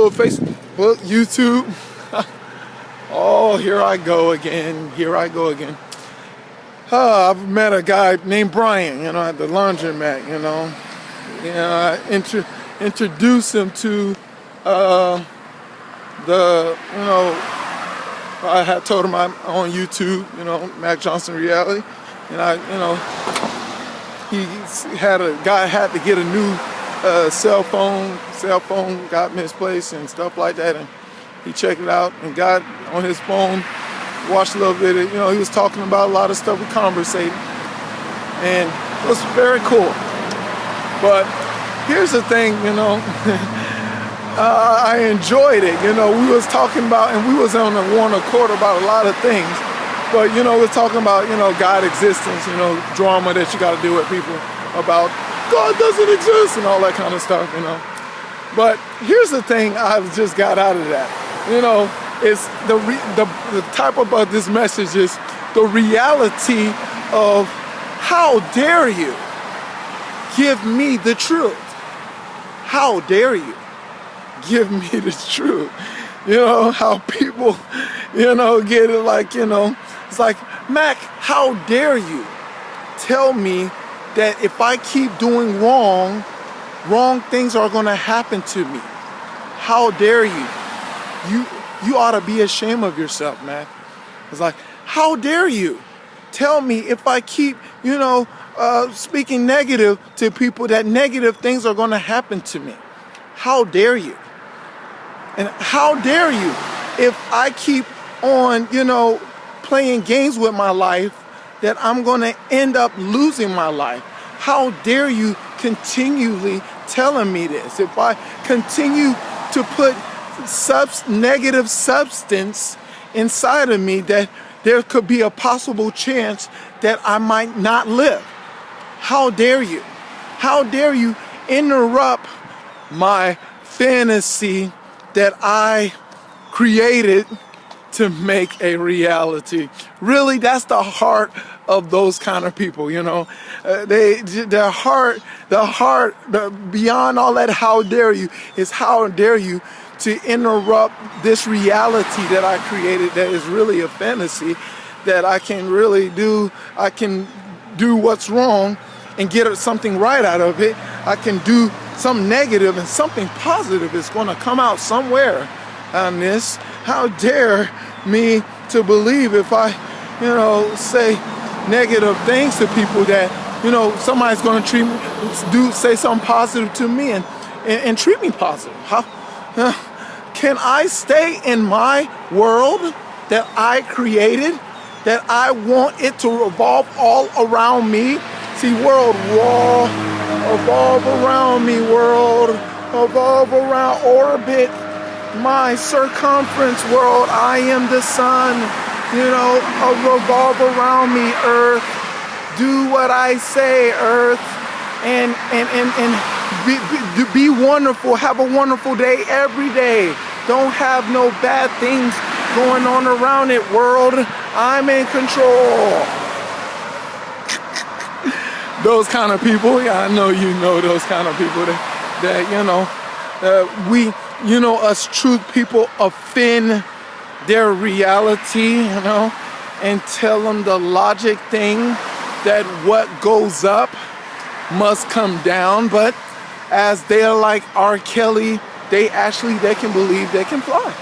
Facebook, YouTube. Oh, here I go again. I've met a guy named Brian, at the laundromat, I introduced him to I had told him I'm on YouTube, Mac Johnson Reality, and had to get a new cell phone got misplaced and stuff like that, and he checked it out and got on his phone, watched a little bit of, he was talking about a lot of stuff, we conversated, and it was very cool. But here's the thing, I enjoyed it, we was talking about, and we was on one accord about a lot of things, but we're talking about, God existence, drama that you got to deal with people about God doesn't exist and all that kind of stuff, But here's the thing I've just got out of that, it's the type of this message is the reality of how dare you give me the truth? How dare you give me the truth? How people, get it like, it's like, Mac, how dare you tell me that if I keep doing wrong things are gonna happen to me? How dare you? You ought to be ashamed of yourself, Mac. It's like, how dare you tell me if I keep, speaking negative to people that negative things are gonna happen to me? How dare you? And how dare you if I keep on, playing games with my life, that I'm going to end up losing my life? How dare you continually telling me this? If I continue to put negative substance inside of me, that there could be a possible chance that I might not live. How dare you? How dare you interrupt my fantasy that I created to make a reality? Really, that's the heart of those kind of people, beyond all that, how dare you, is how dare you to interrupt this reality that I created that is really a fantasy, that I can do what's wrong and get something right out of it. I can do something negative and something positive is going to come out somewhere on this. How dare me to believe if I, say negative things to people that, somebody's going to say something positive to me and treat me positive. How can I stay in my world that I created, that I want it to revolve all around me? See, world, evolve around me, world, evolve around, orbit my circumference, world. I am the sun, revolve around me, earth. Do what I say, earth, and be wonderful. Have a wonderful day every day. Don't have no bad things going on around it, world. I'm in control. Those kind of people, I know those kind of people that we, us truth people offend their reality, and tell them the logic thing that what goes up must come down. But as they're like R. Kelly, they can believe they can fly.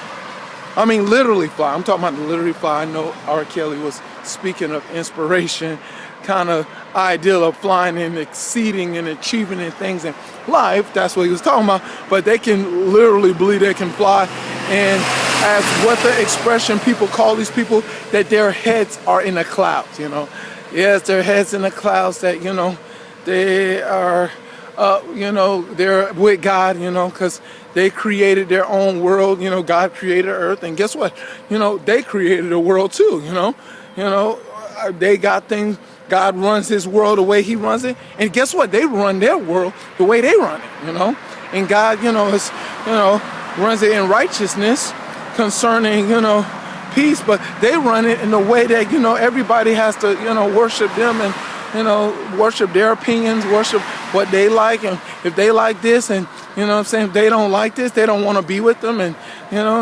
I mean, literally fly. I'm talking about literally fly. I know R. Kelly was speaking of inspiration, kind of ideal of flying and exceeding and achieving in things in life. That's what he was talking about. But they can literally believe they can fly. And as what the expression people call these people, that their heads are in the clouds, Yes, their heads in the clouds, that, they are, they're with God, because they created their own world. God created earth. And guess what? They created a world too, they got things. God runs his world the way he runs it. And guess what? They run their world the way they run it, And God, runs it in righteousness concerning, peace, but they run it in a way that, everybody has to, worship them and, worship their opinions, worship what they like. And if they like this and, You know what I'm saying? They don't like this. They don't want to be with them, and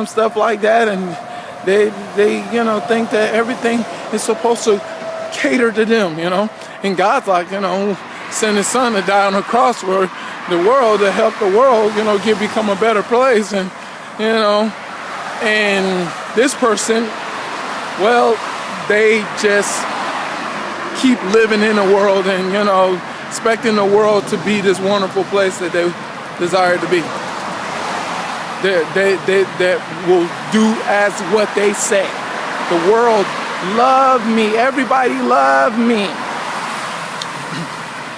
stuff like that. And they think that everything is supposed to cater to them. And God's like, send His Son to die on the cross for the world, to help the world, become a better place. And and this person, well, they just keep living in the world and expecting the world to be this wonderful place that they desire to be. That will do as what they say. The world love me. Everybody love me.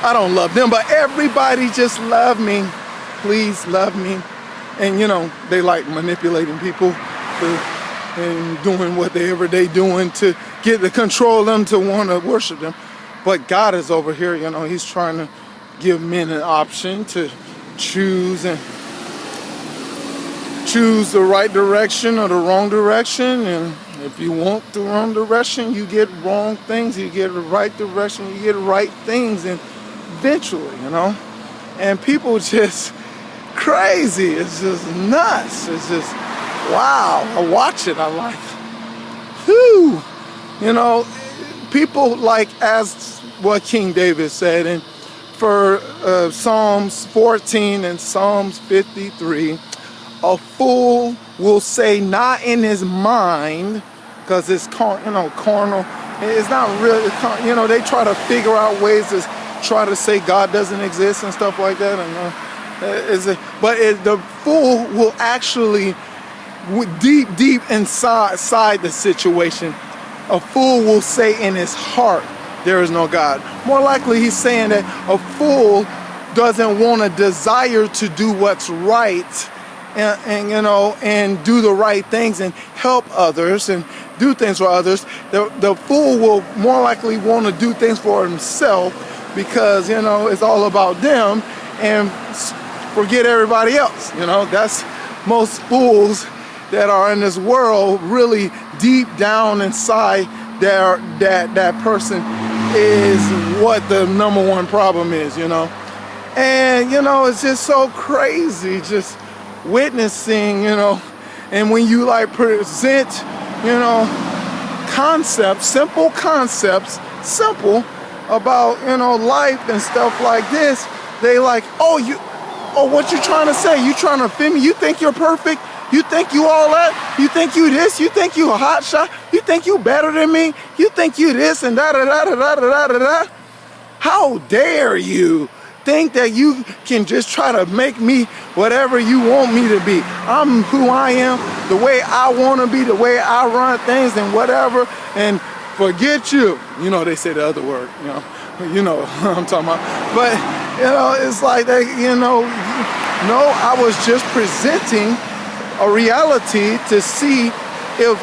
I don't love them, but everybody just love me. Please love me. And they like manipulating people and doing whatever they doing to get to control them to want to worship them. But God is over here, He's trying to give men an option to choose the right direction or the wrong direction. And if you want the wrong direction, you get wrong things. You get the right direction, you get right things, and eventually, and people just crazy. It's just nuts. It's just, wow. I watch it. I like, whew. People like, as what King David said, and for Psalms 14 and Psalms 53, a fool will say not in his mind, because it's carnal. It's not really, they try to figure out ways to try to say God doesn't exist and stuff like that. And the fool will actually, deep inside the situation, a fool will say in his heart, there is no God. More likely, he's saying that a fool doesn't want to desire to do what's right, and do the right things and help others and do things for others. The fool will more likely want to do things for himself, because it's all about them, and forget everybody else. That's most fools that are in this world. Really deep down inside, that person is what the number one problem is. And it's just so crazy just witnessing, and when you present simple about life and stuff like this, they like, what you trying to say? You trying to offend me? You think you're perfect? You think you all that? You think you this? You think you a hot shot? You think you better than me? You think you this and da da da da da da da da? How dare you think that you can just try to make me whatever you want me to be? I'm who I am, the way I want to be, the way I run things and whatever, and forget you. They say the other word, what I'm talking about. But, it's like that, no, I was just presenting a reality to see if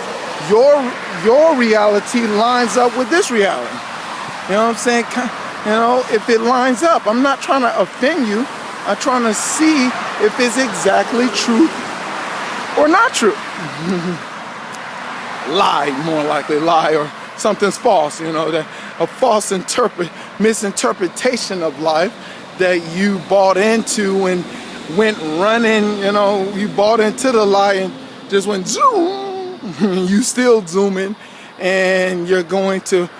your reality lines up with this reality. You know what I'm saying? If it lines up. I'm not trying to offend you. I'm trying to see if it's exactly true or not true. Lie, more likely, lie, or something's false, that a false misinterpretation of life that you bought into and went running, you bought into the lie and just went zoom, you still zooming, and you're going to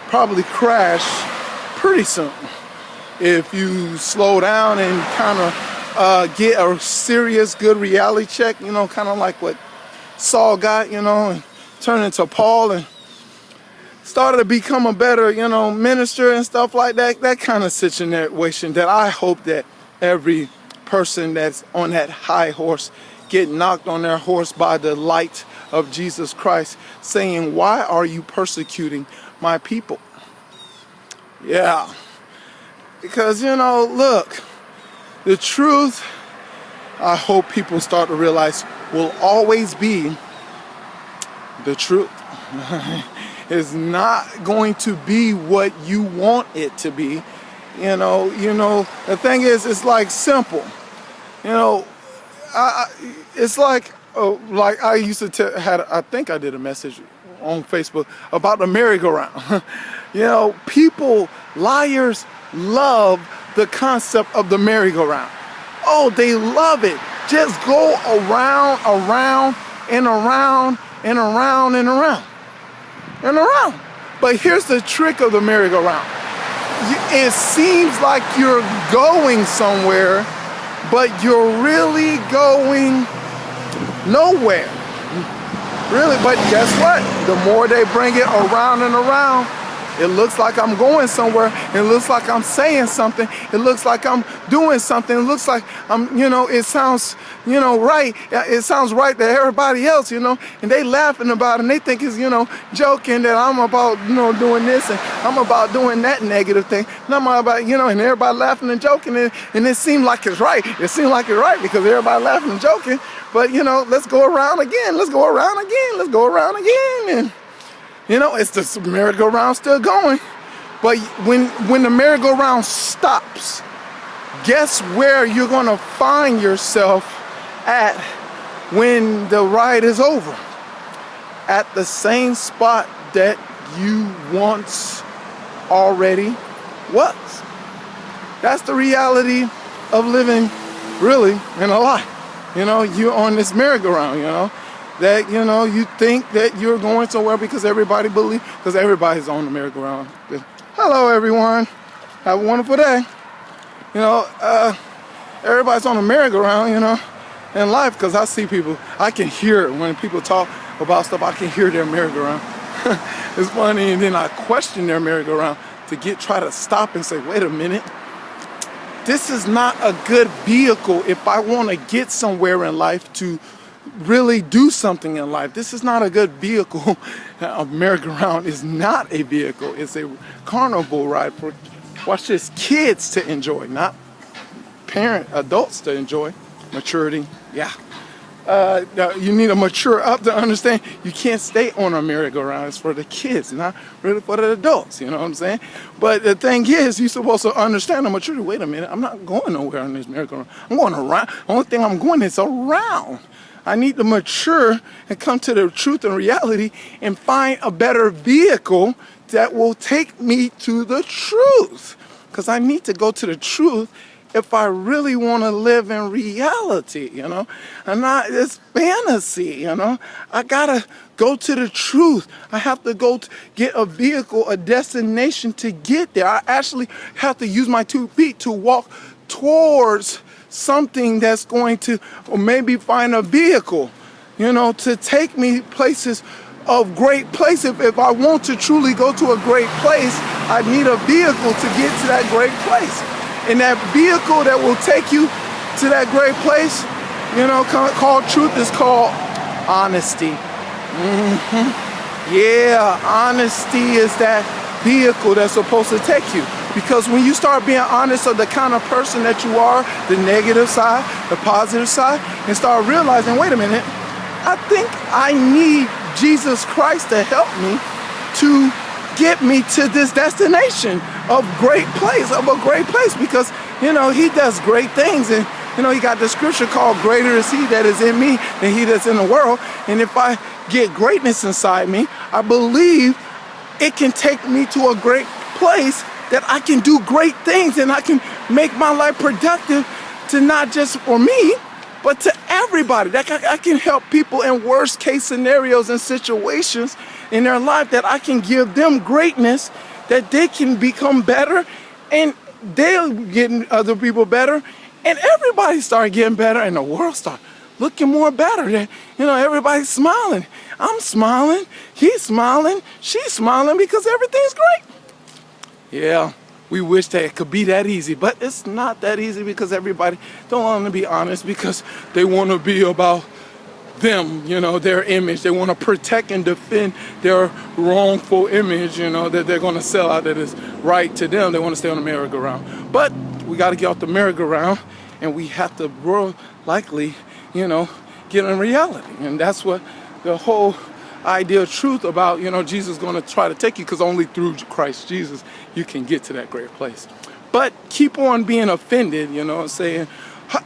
probably crash pretty soon if you slow down and kind of get a serious good reality check, kind of like what Saul got, and turned into Paul and started to become a better, minister and stuff like that. That kind of situation that I hope that every person that's on that high horse get knocked on their horse by the light of Jesus Christ, saying, why are you persecuting my people? Yeah, because look, the truth, I hope people start to realize, will always be the truth. It's not going to be what you want it to be. The thing is, it's like simple. It's like I used to I think I did a message on Facebook about the merry-go-round. People, liars, love the concept of the merry-go-round. Oh, they love it. Just go around, around, and around, and around, and around, and around. But here's the trick of the merry-go-round. It seems like you're going somewhere, but you're really going nowhere. Really, but guess what? The more they bring it around and around, it looks like I'm going somewhere. It looks like I'm saying something. It looks like I'm doing something. It looks like I'm, it sounds, right. It sounds right to everybody else, and they laughing about it and they think it's, joking that I'm about, doing this and I'm about doing that negative thing. And I'm about, and everybody laughing and joking and it seemed like it's right. It seemed like it's right because everybody laughing and joking. But, let's go around again. Let's go around again. Let's go around again. And, it's the merry-go-round still going. But when the merry-go-round stops, guess where you're going to find yourself at when the ride is over? At the same spot that you once already was. That's the reality of living really in a life. You're on this merry-go-round, that, you think that you're going somewhere because everybody believes, because everybody's on the merry-go-round. Hello, everyone. Have a wonderful day. Everybody's on the merry-go-round, in life, because I see people, I can hear it when people talk about stuff, I can hear their merry-go-round. It's funny, and then I question their merry-go-round to try to stop and say, wait a minute. This is not a good vehicle if I want to get somewhere in life to really do something in life. This is not a good vehicle. A merry-go-round is not a vehicle. It's a carnival ride for, watch this, kids to enjoy, not adults to enjoy. Maturity, yeah. You need a mature up to understand you can't stay on a merry-go-round. It's for the kids, not really for the adults, you know what I'm saying? But the thing is, you're supposed to understand the maturity. Wait a minute, I'm not going nowhere on this merry-go-round. I'm going around. The only thing I'm going is around. I need to mature and come to the truth and reality and find a better vehicle that will take me to the truth. Because I need to go to the truth if I really want to live in reality, and not this fantasy, I gotta go to the truth. I have to go get a vehicle, a destination to get there. I actually have to use my 2 feet to walk towards something that's going to, or maybe find a vehicle, to take me places of great place. If I want to truly go to a great place, I need a vehicle to get to that great place. And that vehicle that will take you to that great place, called truth, is called honesty. Yeah, honesty is that vehicle that's supposed to take you. Because when you start being honest of the kind of person that you are, the negative side, the positive side, and start realizing, wait a minute, I think I need Jesus Christ to help me to get me to this destination of a great place, because, he does great things. And, he got the scripture called greater is he that is in me than he that's in the world. And if I get greatness inside me, I believe it can take me to a great place that I can do great things and I can make my life productive to not just for me, but to everybody. That I can help people in worst case scenarios and situations in their life, that I can give them greatness, that they can become better and they'll get other people better and everybody start getting better and the world start looking more better. Everybody's smiling. I'm smiling. He's smiling. She's smiling because everything's great. Yeah, we wish that it could be that easy, but it's not that easy because everybody don't want to be honest because they want to be about them, their image. They want to protect and defend their wrongful image, that they're going to sell out that is right to them. They want to stay on the merry-go-round. But we got to get off the merry-go-round and we have to more likely, get in reality. And that's what the whole idea of truth about, Jesus is going to try to take you, because only through Christ Jesus you can get to that great place. But keep on being offended, saying,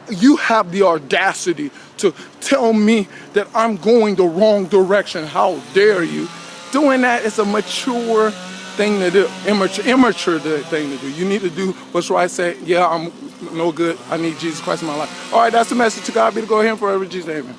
you have the audacity to tell me that I'm going the wrong direction. How dare you? Doing that is a mature thing to do, immature thing to do. You need to do what's right. Say, yeah, I'm no good. I need Jesus Christ in my life. All right, that's the message. To God be the glory. Him forever, Jesus, amen.